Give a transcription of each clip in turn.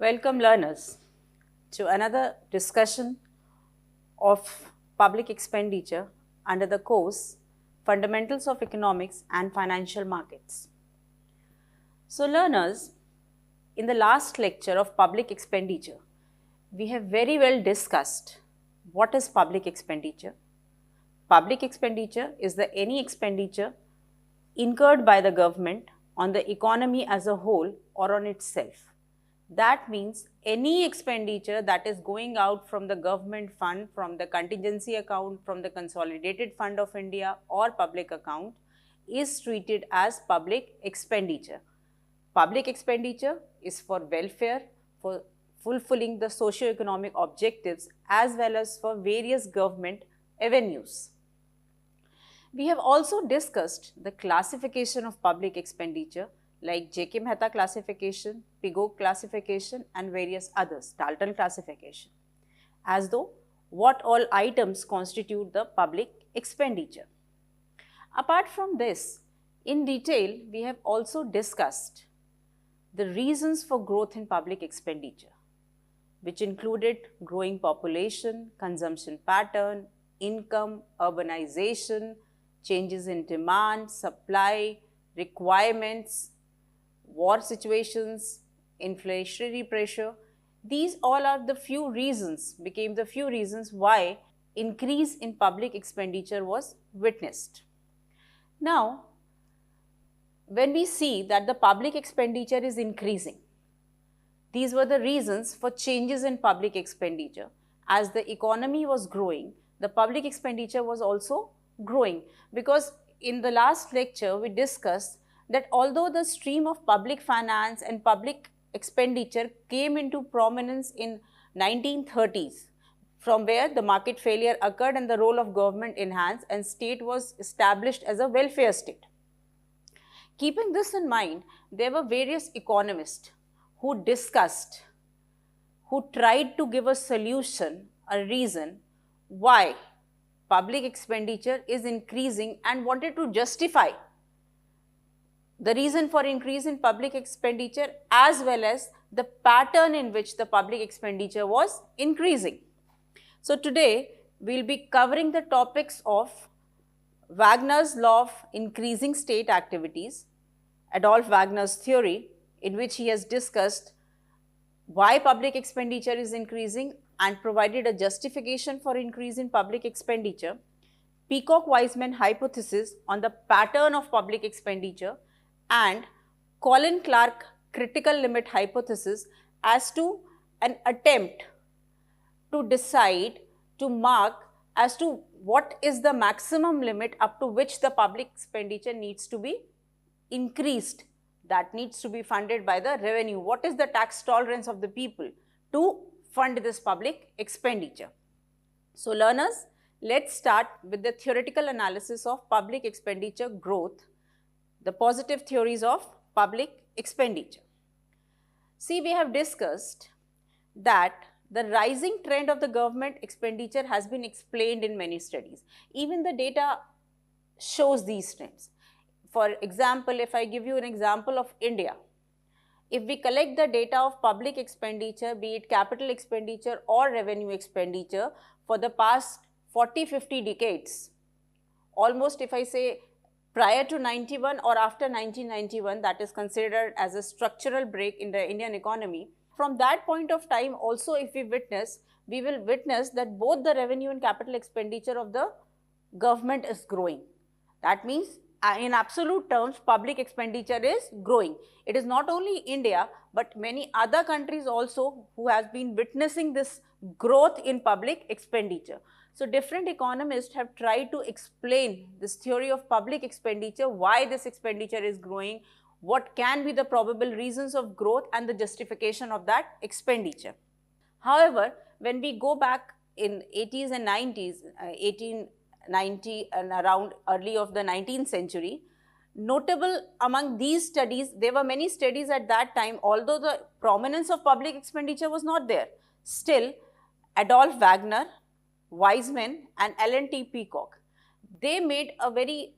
Welcome learners to another discussion of public expenditure under the course Fundamentals of Economics and Financial Markets. So learners, in the last lecture of public expenditure, we have very well discussed what is public expenditure. Public expenditure is any expenditure incurred by the government on the economy as a whole or on itself. That means any expenditure that is going out from the government fund, from the contingency account, from the consolidated fund of India or public account is treated as public expenditure. Public expenditure is for welfare, for fulfilling the socio-economic objectives as well as for various government avenues. We have also discussed the classification of public expenditure like J.K. Mehta classification, Pigou classification and various others, Dalton classification, as though what all items constitute the public expenditure. Apart from this, in detail, we have also discussed the reasons for growth in public expenditure, which included growing population, consumption pattern, income, urbanization, changes in demand, supply, requirements, war situations, inflationary pressure. These all are became the few reasons why increase in public expenditure was witnessed. Now, when we see that the public expenditure is increasing, these were the reasons for changes in public expenditure. As the economy was growing, the public expenditure was also growing, because in the last lecture we discussed that although the stream of public finance and public expenditure came into prominence in 1930s, from where the market failure occurred and the role of government enhanced and state was established as a welfare state. Keeping this in mind, there were various economists who discussed, who tried to give a solution, a reason why public expenditure is increasing and wanted to justify the reason for increase in public expenditure as well as the pattern in which the public expenditure was increasing. So today we will be covering the topics of Wagner's law of increasing state activities, Adolf Wagner's theory, in which he has discussed why public expenditure is increasing and provided a justification for increase in public expenditure, Peacock-Wiseman hypothesis on the pattern of public expenditure, and Colin Clark critical limit hypothesis as to an attempt to decide, to mark as to what is the maximum limit up to which the public expenditure needs to be increased, that needs to be funded by the revenue. What is the tax tolerance of the people to fund this public expenditure? So learners, let's start with the theoretical analysis of public expenditure growth, the positive theories of public expenditure. See, we have discussed that the rising trend of the government expenditure has been explained in many studies. Even the data shows these trends. For example, if I give you an example of India, if we collect the data of public expenditure, be it capital expenditure or revenue expenditure for the past 40-50 decades, almost if I say prior to 91 or after 1991, that is considered as a structural break in the Indian economy. From that point of time also, if we will witness that both the revenue and capital expenditure of the government is growing. That means in absolute terms, public expenditure is growing. It is not only India, but many other countries also who have been witnessing this growth in public expenditure. So different economists have tried to explain this theory of public expenditure, why this expenditure is growing, what can be the probable reasons of growth and the justification of that expenditure. However, when we go back in 80s and 90s, 1890 and around early of the 19th century, notable among these studies, there were many studies at that time, although the prominence of public expenditure was not there. Still, Adolf Wagner, Wiseman and Alan T. Peacock, they made a very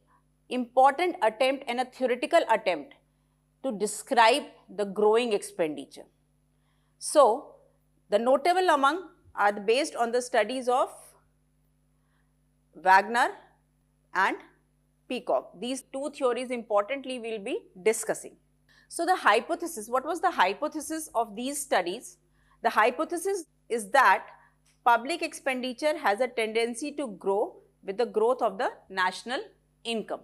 important attempt and a theoretical attempt to describe the growing expenditure. So the notable among are based on the studies of Wagner and Peacock. These two theories importantly we will be discussing. So the hypothesis, what was the hypothesis of these studies? The hypothesis is that public expenditure has a tendency to grow with the growth of the national income.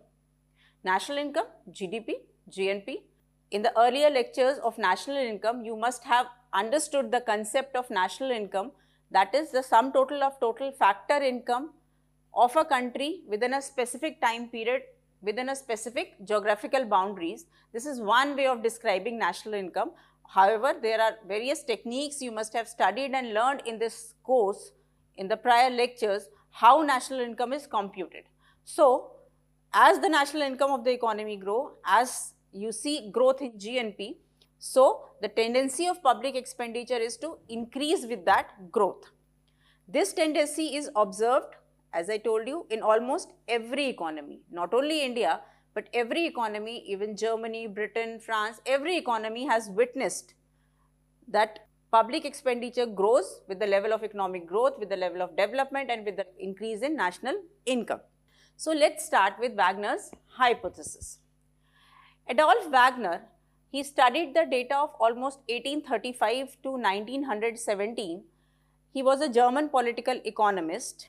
National income, GDP, GNP. In the earlier lectures of national income, you must have understood the concept of national income, that is the sum total of total factor income of a country within a specific time period, within a specific geographical boundaries. This is one way of describing national income. However, there are various techniques you must have studied and learned in this course in the prior lectures how national income is computed. So, as the national income of the economy grow, as you see growth in GNP, so the tendency of public expenditure is to increase with that growth. This tendency is observed, as I told you, in almost every economy, not only India, but every economy, even Germany, Britain, France, every economy has witnessed that public expenditure grows with the level of economic growth, with the level of development and with the increase in national income. So let's start with Wagner's hypothesis. Adolf Wagner, he studied the data of almost 1835 to 1917. He was a German political economist.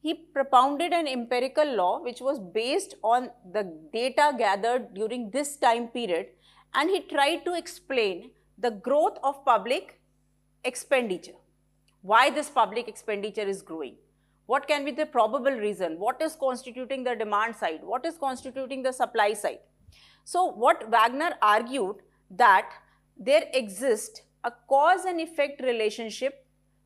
He propounded an empirical law which was based on the data gathered during this time period, and he tried to explain the growth of public expenditure. Why this public expenditure is growing? What can be the probable reason? What is constituting the demand side? What is constituting the supply side? So what Wagner argued that there exists a cause and effect relationship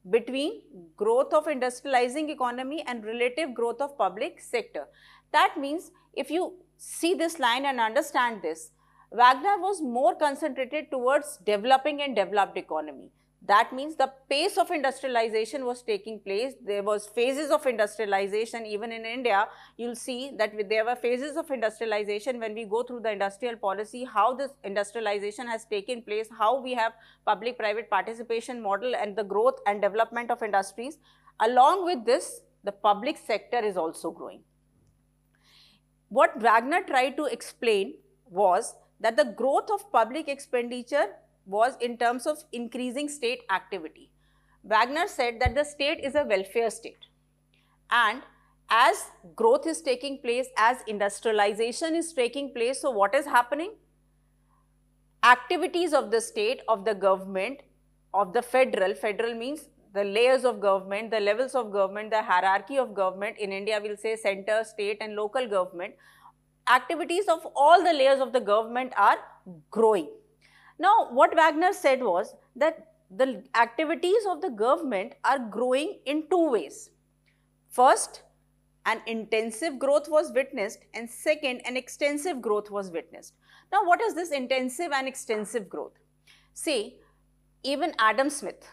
between growth of industrializing economy and relative growth of public sector. That means if you see this line and understand this, Wagner was more concentrated towards developing and developed economy. That means the pace of industrialization was taking place. There was phases of industrialization. Even in India, you'll see that there were phases of industrialization when we go through the industrial policy, how this industrialization has taken place, how we have public-private participation model and the growth and development of industries. Along with this, the public sector is also growing. What Wagner tried to explain was that the growth of public expenditure was in terms of increasing state activity. Wagner said that the state is a welfare state, and as growth is taking place, as industrialization is taking place, so what is happening? Activities of the state, of the government, of the federal means the layers of government, the levels of government, the hierarchy of government. In India, we will say center, state and local government. Activities of all the layers of the government are growing. Now, what Wagner said was that the activities of the government are growing in two ways. First, an intensive growth was witnessed, and second, an extensive growth was witnessed. Now, what is this intensive and extensive growth? See, even Adam Smith,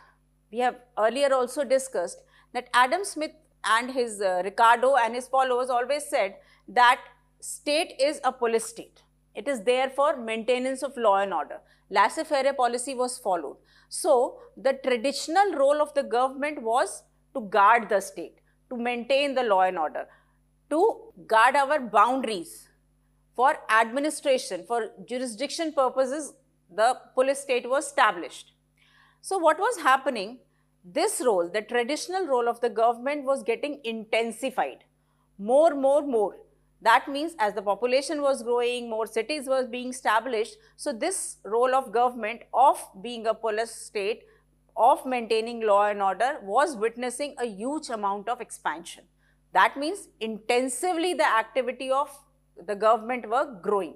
we have earlier also discussed that Adam Smith and his Ricardo and his followers always said that state is a police state. It is there for maintenance of law and order. Laissez-faire policy was followed. So, the traditional role of the government was to guard the state, to maintain the law and order, to guard our boundaries. For administration, for jurisdiction purposes, the police state was established. So, what was happening? This role, the traditional role of the government was getting intensified. More. That means as the population was growing, more cities were being established. So, this role of government of being a police state, of maintaining law and order was witnessing a huge amount of expansion. That means intensively the activity of the government were growing.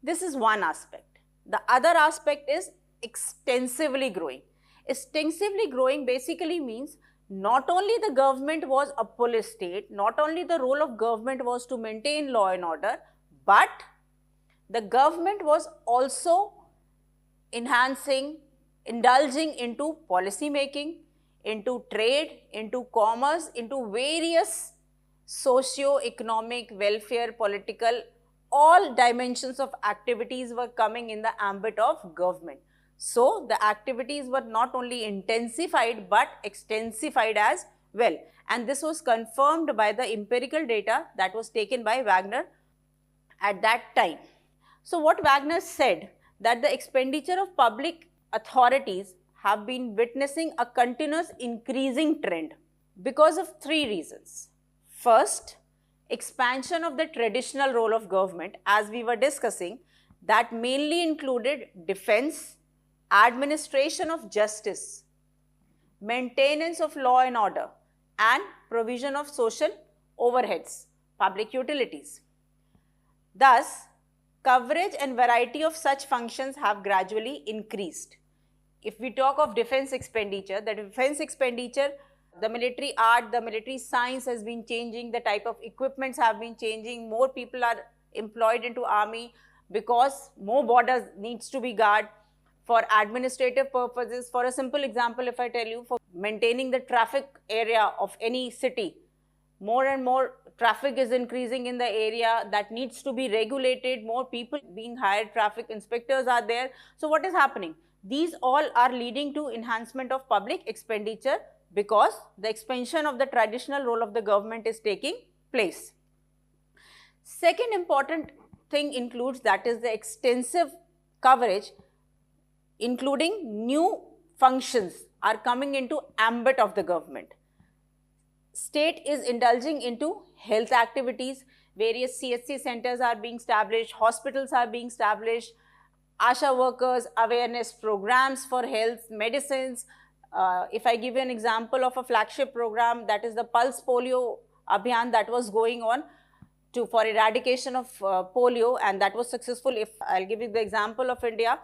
This is one aspect. The other aspect is extensively growing. Extensively growing basically means not only the government was a police state, not only the role of government was to maintain law and order, but the government was also enhancing, indulging into policy making, into trade, into commerce, into various socio-economic, welfare, political, all dimensions of activities were coming in the ambit of government. So the activities were not only intensified but extensified as well. And this was confirmed by the empirical data that was taken by Wagner at that time. So what Wagner said, that the expenditure of public authorities have been witnessing a continuous increasing trend because of three reasons. First, expansion of the traditional role of government, as we were discussing, that mainly included defense, administration of justice, maintenance of law and order, and provision of social overheads, public utilities. Thus, coverage and variety of such functions have gradually increased. If we talk of defense expenditure, the military art, the military science has been changing, the type of equipments have been changing, more people are employed into army because more borders needs to be guarded for administrative purposes. For a simple example, if I tell you, for maintaining the traffic area of any city, more and more traffic is increasing in the area that needs to be regulated, more people being hired, traffic inspectors are there. So what is happening? These all are leading to enhancement of public expenditure because the expansion of the traditional role of the government is taking place. Second important thing includes, that is the extensive coverage, including new functions are coming into ambit of the government. State is indulging into health activities, various CHC centers are being established, hospitals are being established, ASHA workers, awareness programs for health, medicines. If I give you an example of a flagship program, that is the Pulse Polio Abhiyan that was going on for eradication of polio, and that was successful. If I'll give you the example of India,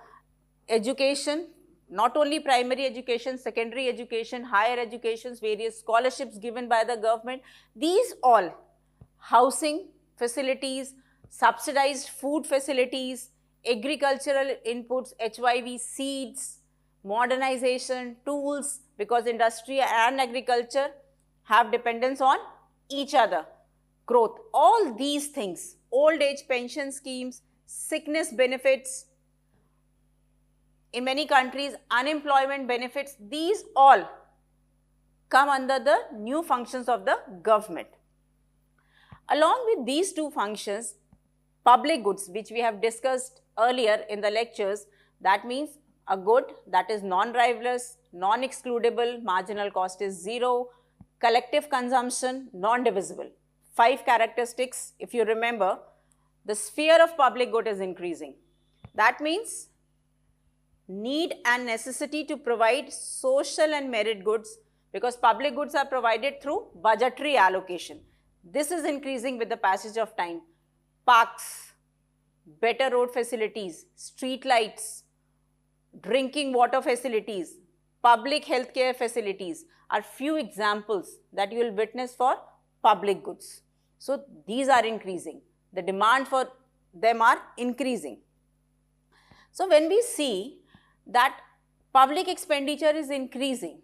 education, not only primary education, secondary education, higher educations, various scholarships given by the government, these all, housing facilities, subsidized food facilities, agricultural inputs, HYV seeds, modernization, tools, because industry and agriculture have dependence on each other, growth, all these things, old age pension schemes, sickness benefits, in many countries unemployment benefits, these all come under the new functions of the government. Along with these two functions, public goods, which we have discussed earlier in the lectures, that means a good that is non-rivalrous, non-excludable, marginal cost is zero, collective consumption, non-divisible. 5 characteristics, if you remember, the sphere of public good is increasing. That means need and necessity to provide social and merit goods, because public goods are provided through budgetary allocation. This is increasing with the passage of time. Parks, better road facilities, street lights, drinking water facilities, public healthcare facilities are few examples that you will witness for public goods. So these are increasing. The demand for them are increasing. So when we see that public expenditure is increasing,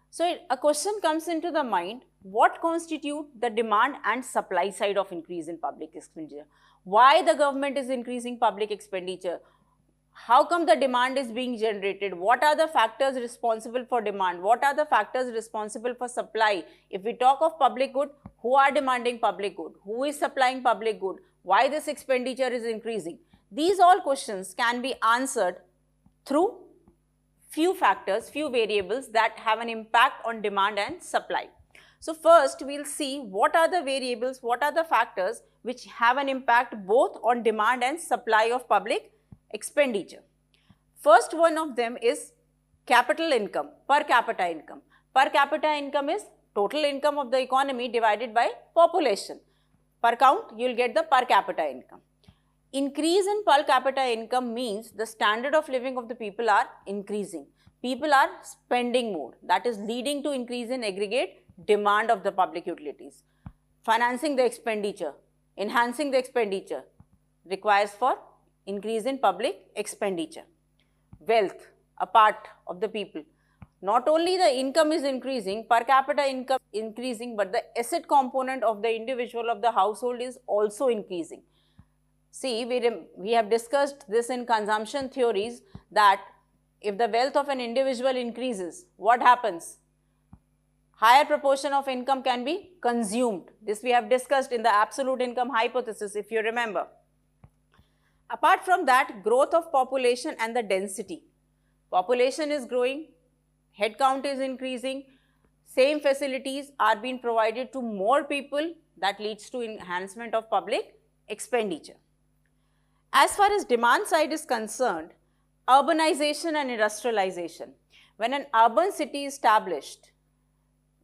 so a question comes into the mind, what constitute the demand and supply side of increase in public expenditure? Why the government is increasing public expenditure? How come the demand is being generated? What are the factors responsible for demand? What are the factors responsible for supply? If we talk of public good, who are demanding public good? Who is supplying public good? Why this expenditure is increasing? These all questions can be answered through few factors, few variables that have an impact on demand and supply. So first we will see what are the variables, what are the factors which have an impact both on demand and supply of public expenditure. First one of them is capital income, per capita income. Per capita income is total income of the economy divided by population. Per count, you will get the per capita income. Increase in per capita income means the standard of living of the people are increasing. People are spending more. That is leading to increase in aggregate demand of the public utilities. Financing the expenditure, enhancing the expenditure requires for increase in public expenditure. Wealth, a part of the people. Not only the income is increasing, per capita income increasing, but the asset component of the individual, of the household is also increasing. See, we have discussed this in consumption theories, that if the wealth of an individual increases, what happens? Higher proportion of income can be consumed. This we have discussed in the absolute income hypothesis, if you remember. Apart from that, growth of population and the density. Population is growing, head count is increasing, same facilities are being provided to more people, that leads to enhancement of public expenditure. As far as demand side is concerned, urbanization and industrialization. When an urban city is established,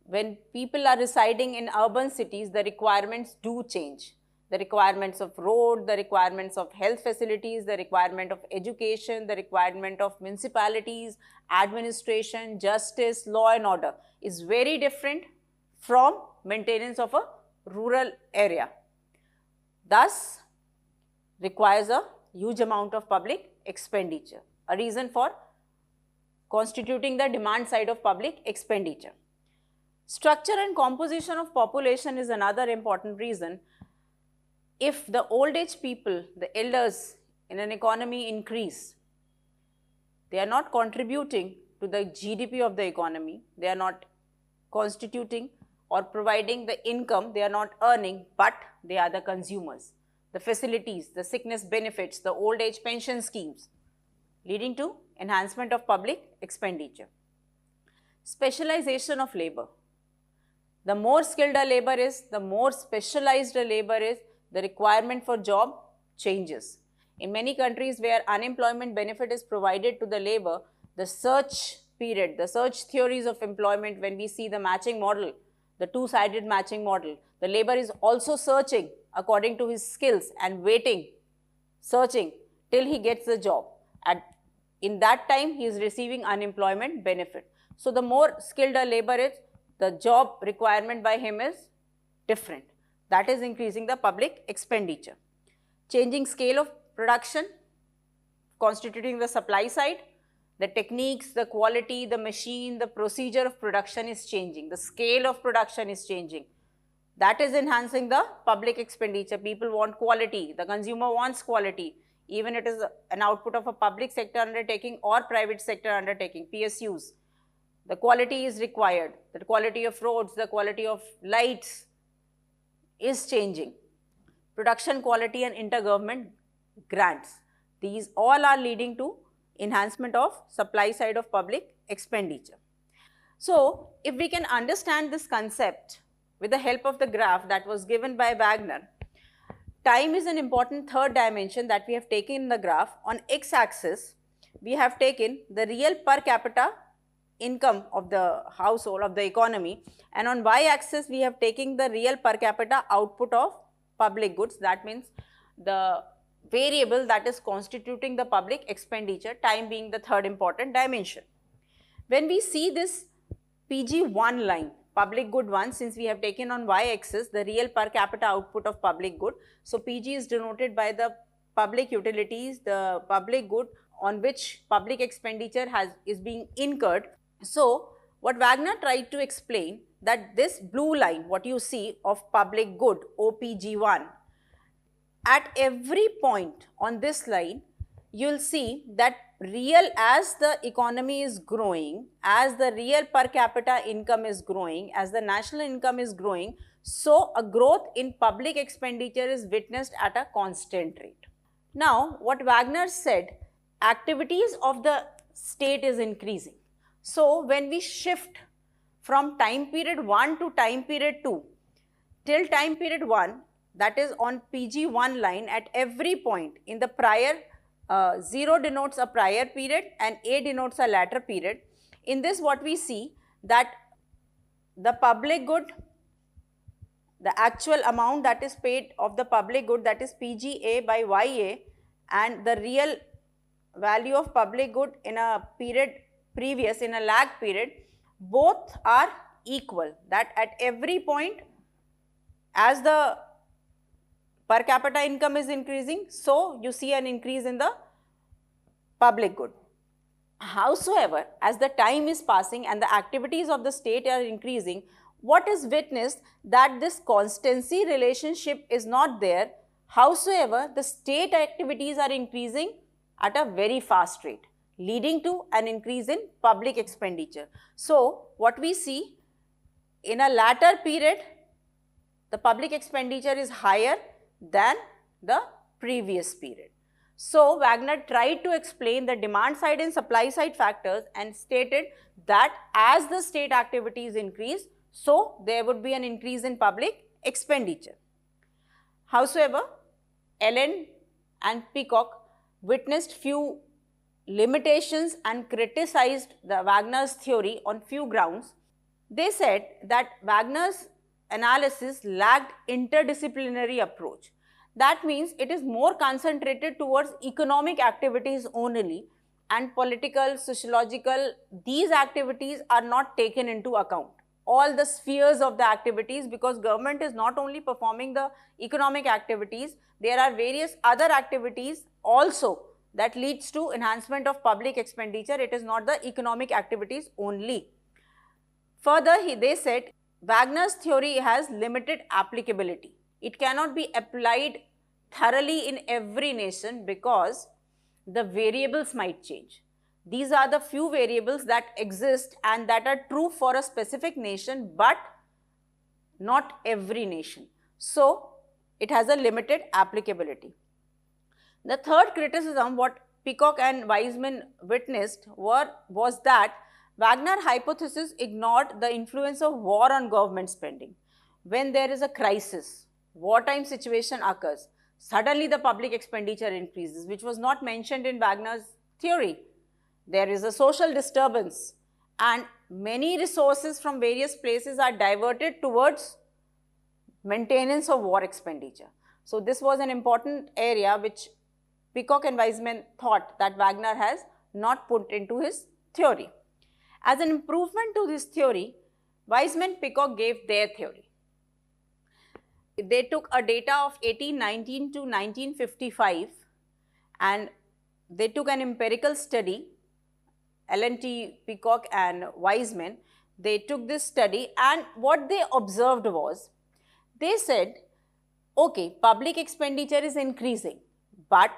when people are residing in urban cities, the requirements do change. The requirements of road, the requirements of health facilities, the requirement of education, the requirement of municipalities, administration, justice, law and order is very different from maintenance of a rural area. Thus, requires a huge amount of public expenditure, a reason for constituting the demand side of public expenditure. Structure and composition of population is another important reason. If the old age people, the elders in an economy increase, they are not contributing to the GDP of the economy, they are not constituting or providing the income, they are not earning, but they are the consumers. The facilities, the sickness benefits, the old age pension schemes, leading to enhancement of public expenditure. Specialization of labor. The more skilled a labor is, the more specialized a labor is, the requirement for job changes. In many countries where unemployment benefit is provided to the labor, the search period, the search theories of employment, when we see the matching model, the two-sided matching model, the labor is also searching according to his skills and waiting, searching till he gets the job. In that time, he is receiving unemployment benefit. So, the more skilled a labor is, the job requirement by him is different. That is increasing the public expenditure. Changing scale of production, constituting the supply side, the techniques, the quality, the machine, the procedure of production is changing, the scale of production is changing. That is enhancing the public expenditure. People want quality, the consumer wants quality, even it is an output of a public sector undertaking or private sector undertaking, PSUs. The quality is required, the quality of roads, the quality of lights is changing. Production quality and intergovernment grants, these all are leading to enhancement of supply side of public expenditure. So, if we can understand this concept with the help of the graph that was given by Wagner, time is an important third dimension that we have taken in the graph. On x-axis, we have taken the real per capita income of the household, of the economy, and on y-axis we have taken the real per capita output of public goods. That means the variable that is constituting the public expenditure, time being the third important dimension. When we see this PG1 line, public good 1, since we have taken on y-axis the real per capita output of public good, so PG is denoted by the public utilities, the public good on which public expenditure is being incurred. So, what Wagner tried to explain, that this blue line, what you see of public good, OPG1, at every point on this line, you will see that real, as the economy is growing, as the real per capita income is growing, as the national income is growing, so a growth in public expenditure is witnessed at a constant rate. Now, what Wagner said, activities of the state is increasing. So, when we shift from time period 1 to time period 2, till time period 1, that is on PG1 line, at every point in the prior, 0 denotes a prior period and A denotes a latter period. In this, what we see, that the public good, the actual amount that is paid of the public good, that is PGA by YA, and the real value of public good in a period previous, in a lag period, both are equal, that at every point, as the per capita income is increasing, so you see an increase in the public good. Howsoever, as the time is passing and the activities of the state are increasing, what is witnessed, that this constancy relationship is not there. Howsoever, the state activities are increasing at a very fast rate. leading to an increase in public expenditure. So, what we see in a latter period, the public expenditure is higher than the previous period. So, Wagner tried to explain the demand side and supply side factors and stated that as the state activities increase, so there would be an increase in public expenditure. However, Ellen and Peacock witnessed few limitations and criticized the Wagner's theory on few grounds. They said that Wagner's analysis lacked interdisciplinary approach. That means it is more concentrated towards economic activities only, and political, sociological, these activities are not taken into account. All the spheres of the activities, because government is not only performing the economic activities, there are various other activities also that leads to enhancement of public expenditure. It is not the economic activities only. Further, they said Wagner's theory has limited applicability. It cannot be applied thoroughly in every nation because the variables might change. These are the few variables that exist and that are true for a specific nation, but not every nation. So, it has a limited applicability. The third criticism what Peacock and Wiseman witnessed was that Wagner hypothesis ignored the influence of war on government spending. When there is a crisis, wartime situation occurs, suddenly the public expenditure increases, which was not mentioned in Wagner's theory. There is a social disturbance and many resources from various places are diverted towards maintenance of war expenditure. So, this was an important area which Peacock and Wiseman thought that Wagner has not put into his theory. As an improvement to this theory, Wiseman and Peacock gave their theory. They took a data of 1819 to 1955 and they took an empirical study. L&T, Peacock and Wiseman, they took this study and what they observed was, they said, okay, public expenditure is increasing, but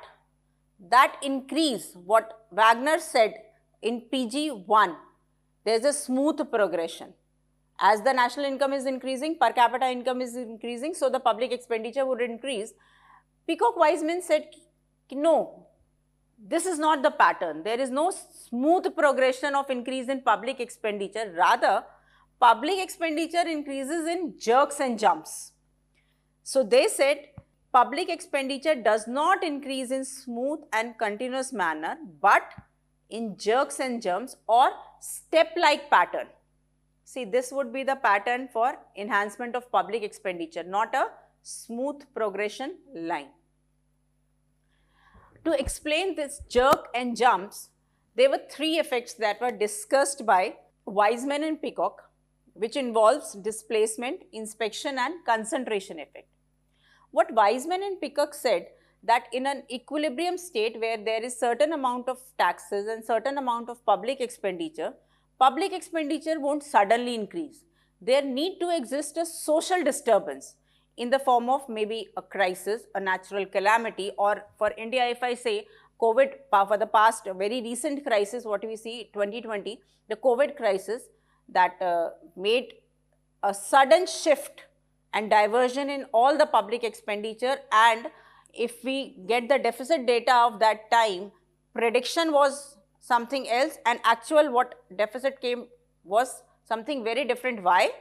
that increase, what Wagner said in PG1, there is a smooth progression. As the national income is increasing, per capita income is increasing, so the public expenditure would increase. Peacock Wiseman said, no, this is not the pattern. There is no smooth progression of increase in public expenditure. Rather, public expenditure increases in jerks and jumps. So, they said public expenditure does not increase in smooth and continuous manner, but in jerks and jumps or step-like pattern. See, this would be the pattern for enhancement of public expenditure, not a smooth progression line. To explain this jerk and jumps, there were three effects that were discussed by Wiseman and Peacock, which involves displacement, inspection and concentration effect. What Wiseman and Peacock said that in an equilibrium state where there is certain amount of taxes and certain amount of public expenditure won't suddenly increase. There need to exist a social disturbance in the form of maybe a crisis, a natural calamity, or for India, if I say COVID, for the past very recent crisis, what we see 2020, the COVID crisis that made a sudden shift and diversion in all the public expenditure, and if we get the deficit data of that time, prediction was something else and actual what deficit came was something very different. Why?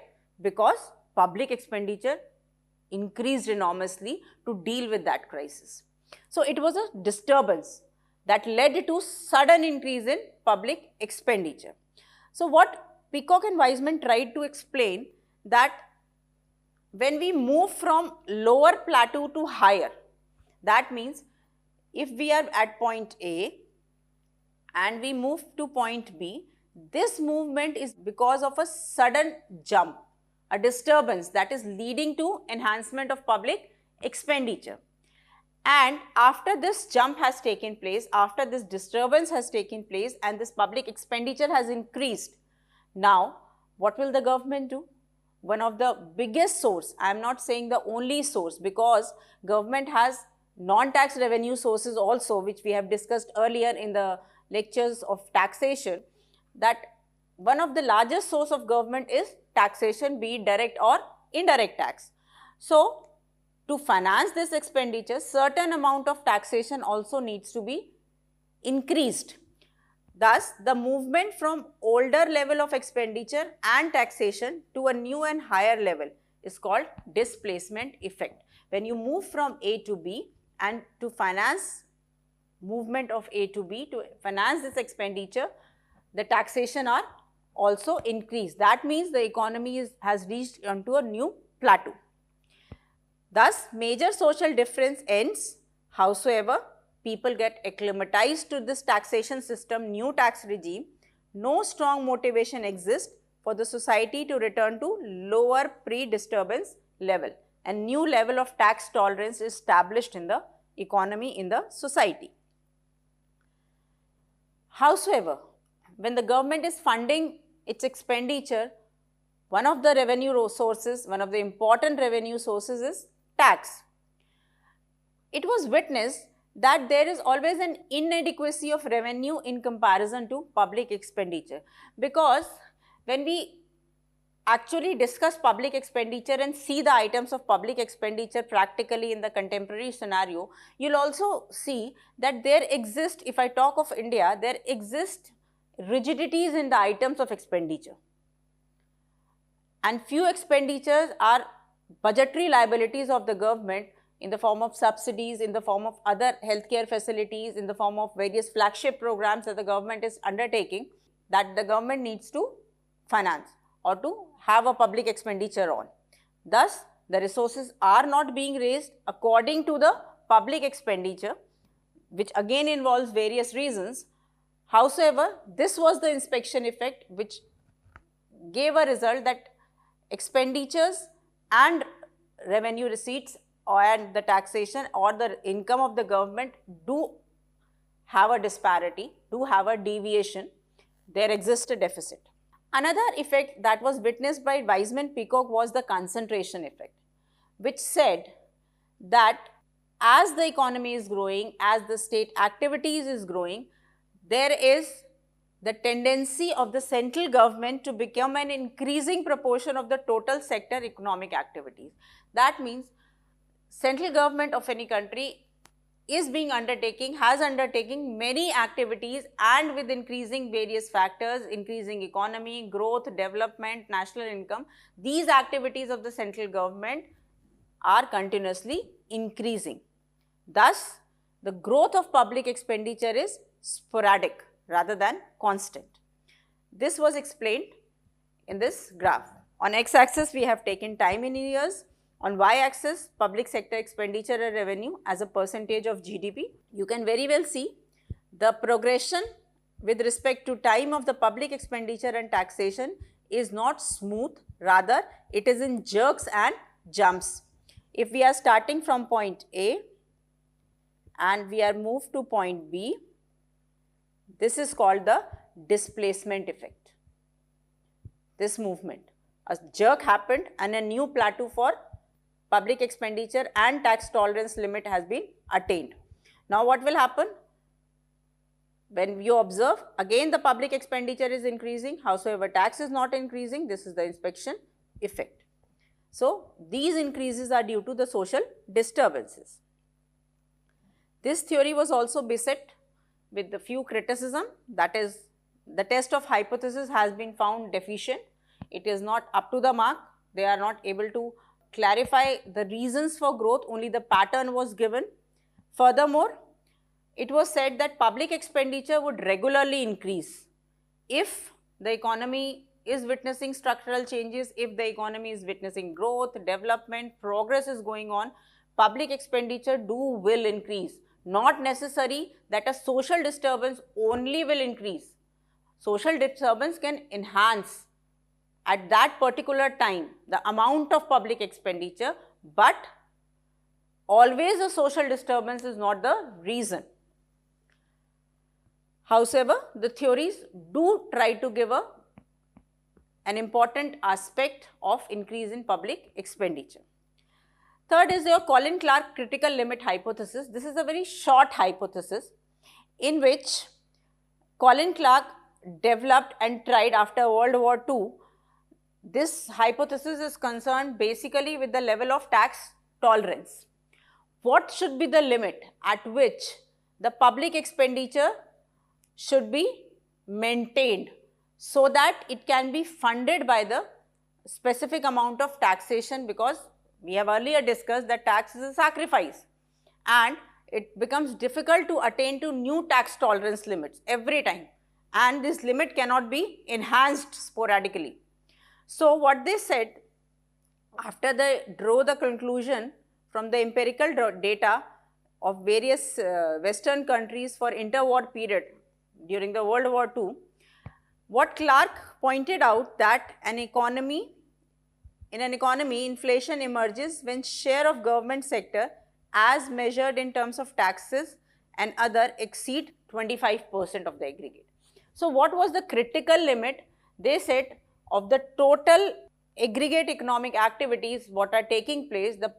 Because public expenditure increased enormously to deal with that crisis. So, it was a disturbance that led to sudden increase in public expenditure. So, what Peacock and Wiseman tried to explain that when we move from lower plateau to higher, that means if we are at point A and we move to point B, this movement is because of a sudden jump, a disturbance that is leading to enhancement of public expenditure. And after this jump has taken place, after this disturbance has taken place and this public expenditure has increased, now what will the government do? One of the biggest source, I am not saying the only source, because government has non-tax revenue sources also, which we have discussed earlier in the lectures of taxation, that one of the largest source of government is taxation, be it direct or indirect tax. So, to finance this expenditure, certain amount of taxation also needs to be increased. Thus, the movement from older level of expenditure and taxation to a new and higher level is called displacement effect. When you move from A to B and to finance movement of A to B, to finance this expenditure, the taxation are also increased. That means the economy has reached onto a new plateau. Thus, major social difference ends. Howsoever, people get acclimatized to this taxation system, new tax regime. No strong motivation exists for the society to return to lower pre-disturbance level. A new level of tax tolerance is established in the economy, in the society. Howsoever, when the government is funding its expenditure, one of the revenue sources, one of the important revenue sources is tax. It was witnessed that there is always an inadequacy of revenue in comparison to public expenditure, because when we actually discuss public expenditure and see the items of public expenditure practically in the contemporary scenario, you'll also see that there exist, if I talk of India, there exist rigidities in the items of expenditure, and few expenditures are budgetary liabilities of the government in the form of subsidies, in the form of other healthcare facilities, in the form of various flagship programs that the government is undertaking, that the government needs to finance or to have a public expenditure on. Thus, the resources are not being raised according to the public expenditure, which again involves various reasons. Howsoever, this was the inspection effect which gave a result that expenditures and revenue receipts and the taxation or the income of the government do have a disparity, do have a deviation. There exists a deficit. Another effect that was witnessed by Weizmann-Peacock was the concentration effect, which said that as the economy is growing, as the state activities is growing, there is the tendency of the central government to become an increasing proportion of the total sector economic activities. That means central government of any country is has undertaking many activities, and with increasing various factors, increasing economy, growth, development, national income, these activities of the central government are continuously increasing. Thus, the growth of public expenditure is sporadic rather than constant. This was explained in this graph. On x-axis, we have taken time in years. On y-axis, public sector expenditure and revenue as a percentage of GDP. You can very well see the progression with respect to time of the public expenditure and taxation is not smooth, rather it is in jerks and jumps. If we are starting from point A and we are moved to point B, this is called the displacement effect. This movement, a jerk happened and a new plateau for public expenditure and tax tolerance limit has been attained. Now what will happen? When you observe, again the public expenditure is increasing, howsoever tax is not increasing, this is the inspection effect. So these increases are due to the social disturbances. This theory was also beset with the few criticism, that is, the test of hypothesis has been found deficient. It is not up to the mark. They are not able to clarify the reasons for growth, only the pattern was given. Furthermore, it was said that public expenditure would regularly increase if the economy is witnessing structural changes, if the economy is witnessing growth, development, progress is going on, public expenditure will increase. Not necessary that a social disturbance only will increase. Social disturbance can enhance at that particular time the amount of public expenditure, but always a social disturbance is not the reason. However, the theories do try to give an important aspect of increase in public expenditure. Third is your Colin Clark critical limit hypothesis. This is a very short hypothesis in which Colin Clark developed and tried after World War II. This hypothesis is concerned basically with the level of tax tolerance. What should be the limit at which the public expenditure should be maintained so that it can be funded by the specific amount of taxation, because we have earlier discussed that tax is a sacrifice and it becomes difficult to attain to new tax tolerance limits every time, and this limit cannot be enhanced sporadically. So what they said, after they drew the conclusion from the empirical data of various Western countries for interwar period during the World War II, what Clark pointed out that in an economy, inflation emerges when share of government sector as measured in terms of taxes and other exceed 25% of the aggregate. So what was the critical limit? They said of the total aggregate economic activities what are taking place, the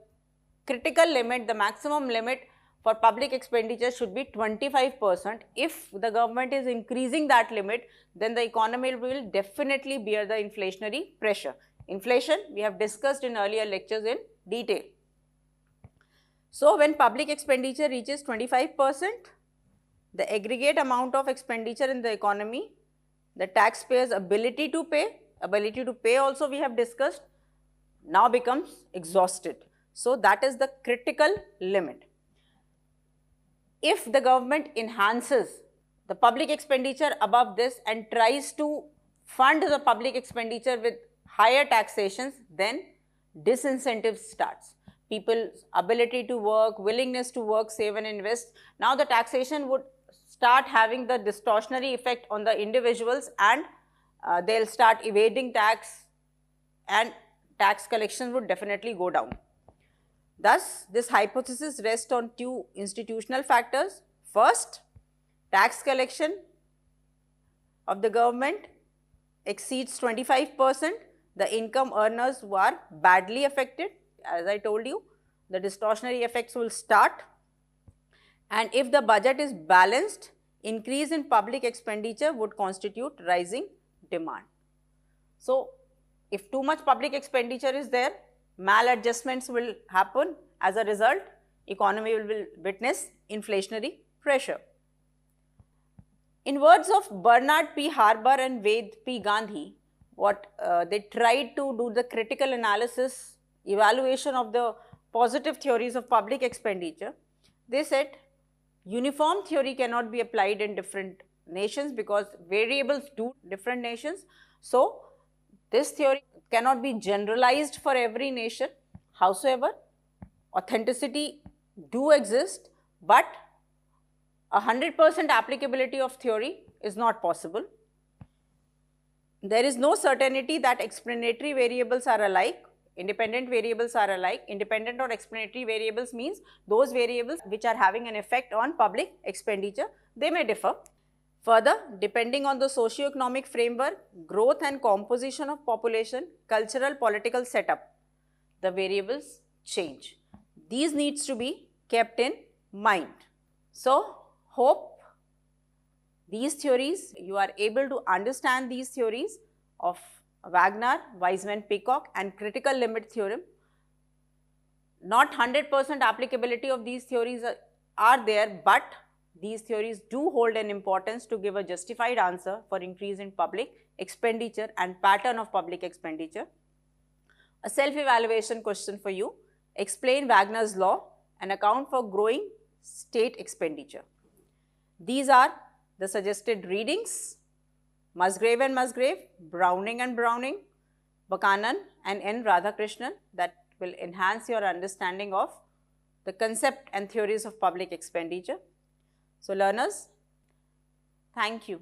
critical limit, the maximum limit for public expenditure should be 25%. If the government is increasing that limit, then the economy will definitely bear the inflationary pressure. Inflation we have discussed in earlier lectures in detail. So when public expenditure reaches 25%, the aggregate amount of expenditure in the economy, the taxpayer's ability to pay also we have discussed, now becomes exhausted. So that is the critical limit. If the government enhances the public expenditure above this and tries to fund the public expenditure with higher taxations, then disincentive starts. People's ability to work, willingness to work, save and invest. Now the taxation would start having the distortionary effect on the individuals, and they'll start evading tax, and tax collection would definitely go down. Thus, this hypothesis rests on two institutional factors. First, tax collection of the government exceeds 25%. The income earners who are badly affected, as I told you, the distortionary effects will start. And if the budget is balanced, increase in public expenditure would constitute rising demand. So, if too much public expenditure is there, maladjustments will happen. As a result, economy will witness inflationary pressure. In words of Bernard P. Harbour and Ved P. Gandhi, what they tried to do the critical analysis, evaluation of the positive theories of public expenditure. They said uniform theory cannot be applied in different nations because variables do different nations. So this theory cannot be generalized for every nation. Howsoever, authenticity do exist, but 100% applicability of theory is not possible. There is no certainty that explanatory variables are alike, independent variables are alike. Independent or explanatory variables means those variables which are having an effect on public expenditure, they may differ. Further, depending on the socio-economic framework, growth and composition of population, cultural, political setup, the variables change. These needs to be kept in mind. So, hope these theories, you are able to understand these theories of Wagner, Weismann-Peacock and critical limit theorem. Not 100% applicability of these theories are there, but these theories do hold an importance to give a justified answer for increase in public expenditure and pattern of public expenditure. A self-evaluation question for you. Explain Wagner's law and account for growing state expenditure. These are the suggested readings: Musgrave and Musgrave, Browning and Browning, Buchanan and N. Radhakrishnan, that will enhance your understanding of the concept and theories of public expenditure. So learners, thank you.